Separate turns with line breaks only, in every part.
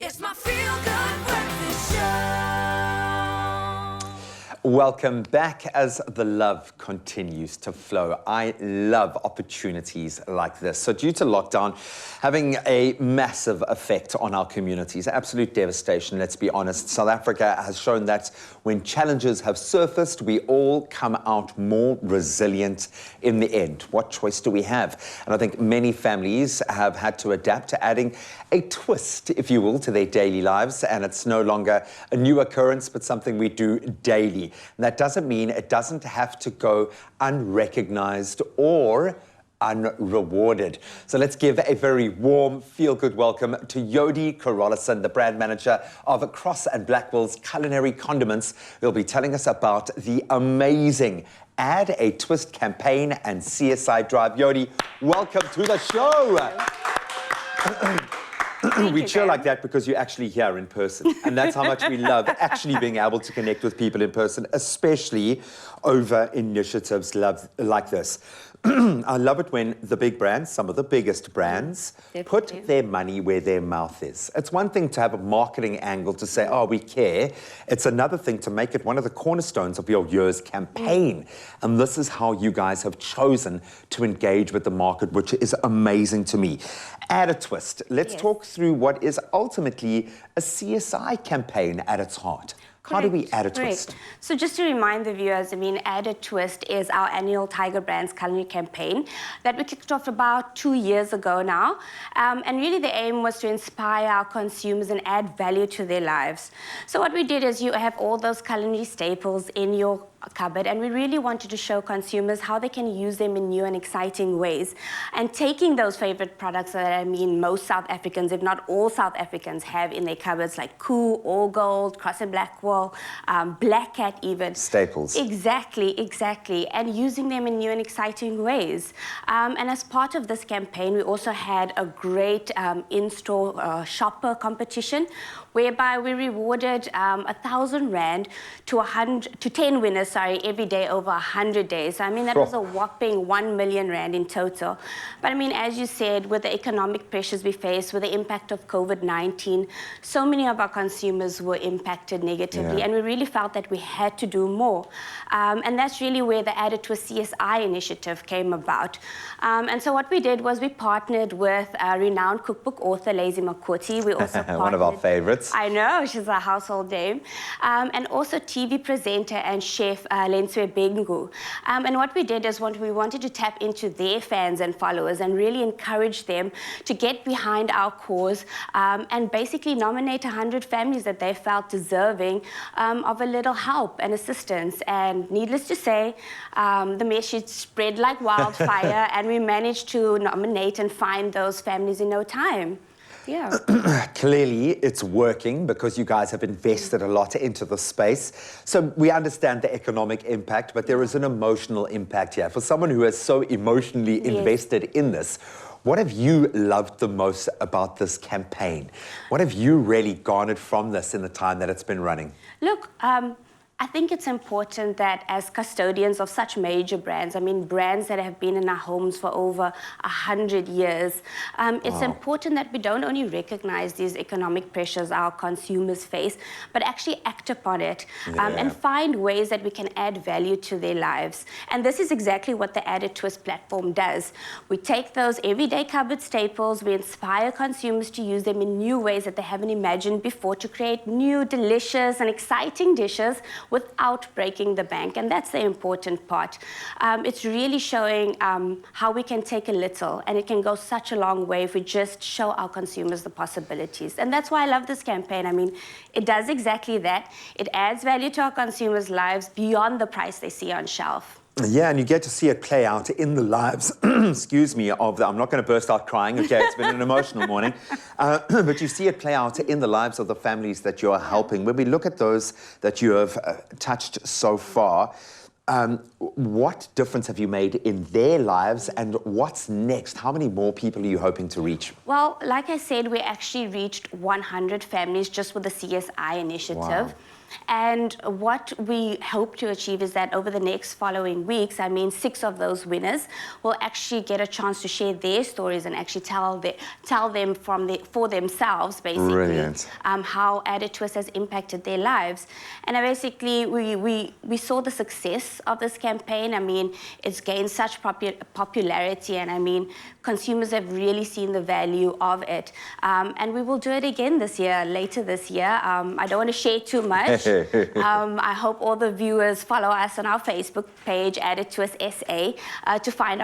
It's my feel-good breakfast show.
Welcome back as the love continues to flow. I love opportunities like this. So due to lockdown having a massive effect on our communities, absolute devastation, let's be honest, South Africa has shown that when challenges have surfaced, we all come out more resilient in the end. What choice do we have? And I think many families have had to adapt to adding a twist, if you will, to their daily lives. And it's no longer a new occurrence, but something we do daily. And that doesn't mean it doesn't have to go unrecognized or unrewarded. So let's give a very warm, feel-good welcome to Jody Carolison, the brand manager of Cross and Blackwell's Culinary Condiments, who'll be telling us about the amazing Add a Twist campaign and CSI drive. Jody, welcome to the show. We cheer like that because you're actually here in person. And that's how much we love actually being able to connect with people in person, especially over initiatives like this. I love it when the big brands, some of the biggest brands, put their money where their mouth is. It's one thing to have a marketing angle to say, oh, we care. It's another thing to make it one of the cornerstones of your year's campaign. And this is how you guys have chosen to engage with the market, which is amazing to me. Add a twist. Let's talk through what is ultimately a CSI campaign at its heart. How do we add a twist?
So just to remind the viewers, Add a Twist is our annual Tiger Brands culinary campaign that we kicked off about 2 years ago now. And really the aim was to inspire our consumers and add value to their lives. So what we did is you have all those culinary staples in your cupboard, and we really wanted to show consumers how they can use them in new and exciting ways. And taking those favorite products that most South Africans, if not all South Africans, have in their cupboards, like Koo, All Gold, Cross and Blackwell, Black Cat even.
Staples.
Exactly. And using them in new and exciting ways. And as part of this campaign, we also had a great in-store shopper competition whereby we rewarded 1,000 Rand to 10 winners, every day over 100 days. So, that was a whopping 1 million Rand in total. But as you said, with the economic pressures we face, with the impact of COVID-19, so many of our consumers were impacted negatively, and we really felt that we had to do more. And that's really where the Add a Twist CSI initiative came about. And so what we did was we partnered with renowned cookbook author Lazy Makoti. We also partnered,
one of our favorites.
I know, she's a household name. And also TV presenter and chef Lenswe Bengu. And what we did is we wanted to tap into their fans and followers and really encourage them to get behind our cause and basically nominate 100 families that they felt deserving of a little help and assistance. And needless to say, the message spread like wildfire and we managed to nominate and find those families in no time. Yeah.
Clearly, it's working because you guys have invested a lot into the space. So we understand the economic impact, but there is an emotional impact here. For someone who is so emotionally invested in this, what have you loved the most about this campaign? What have you really garnered from this in the time that it's been running?
Look, I think it's important that as custodians of such major brands, brands that have been in our homes for over 100 years, it's important that we don't only recognize these economic pressures our consumers face, but actually act upon it and find ways that we can add value to their lives. And this is exactly what the Add a Twist platform does. We take those everyday cupboard staples, we inspire consumers to use them in new ways that they haven't imagined before to create new, delicious and exciting dishes without breaking the bank, and that's the important part. It's really showing how we can take a little, and it can go such a long way if we just show our consumers the possibilities. And that's why I love this campaign. It does exactly that. It adds value to our consumers' lives beyond the price they see on shelf.
Yeah, and you get to see it play out in the lives, excuse me, I'm not going to burst out crying, okay, it's been an emotional morning, but you see it play out in the lives of the families that you're helping. When we look at those that you have touched so far, what difference have you made in their lives and what's next? How many more people are you hoping to reach?
Well, like I said, we actually reached 100 families just with the CSI initiative.
Wow.
And what we hope to achieve is that over the next following weeks, 6 of those winners will actually get a chance to share their stories and actually tell them for themselves, basically,
Brilliant.
how Added Twist has impacted their lives. And basically, we saw the success of this campaign. It's gained such popularity, and consumers have really seen the value of it. And we will do it again later this year. I don't want to share too much. I hope all the viewers follow us on our Facebook page, Added Twist SA, to find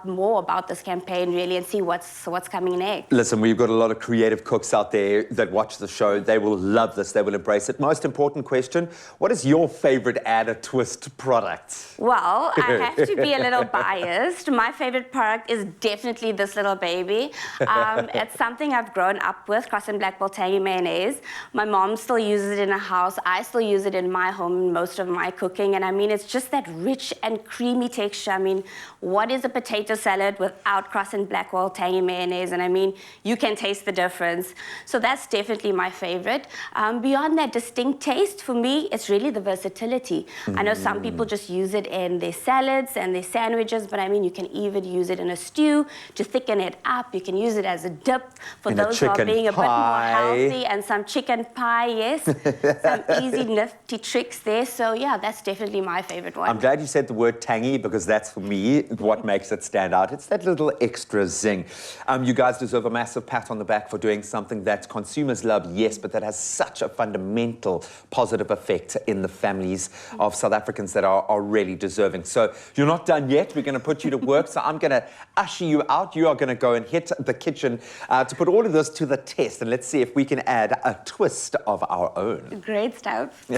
more about this campaign, really, and see what's coming next.
Listen, we've got a lot of creative cooks out there that watch the show. They will love this. They will embrace it. Most important question, what is your favorite Added Twist product?
Well, I have to be a little biased. My favorite product is definitely this little baby. It's something I've grown up with, cross and black ball tangy mayonnaise. My mom still uses it in her house. I still use it in my home in most of my cooking. And it's just that rich and creamy texture. What is a potato salad without cross and black ball tangy mayonnaise? And you can taste the difference. So that's definitely my favorite. Beyond that distinct taste, for me, it's really the versatility. I know some people just use it in their salads and their sandwiches, but you can even use it in a stew to thicken it up. You can use it as a dip for those who are being a bit more healthy, and some chicken pie, yes. Some easy, nifty tricks there. So yeah, that's definitely my favorite one.
I'm glad you said the word tangy, because that's, for me, what makes it stand out. It's that little extra zing. You guys deserve a massive pat on the back for doing something that consumers love, yes, but that has such a fundamental positive effect in the families of South Africans that are really deserving. So you're not done yet. We're going to put you to work. So I'm going to usher you out. You are going to go and hit the kitchen to put all of this to the test. And let's see if we can add a twist of our own.
Great stuff.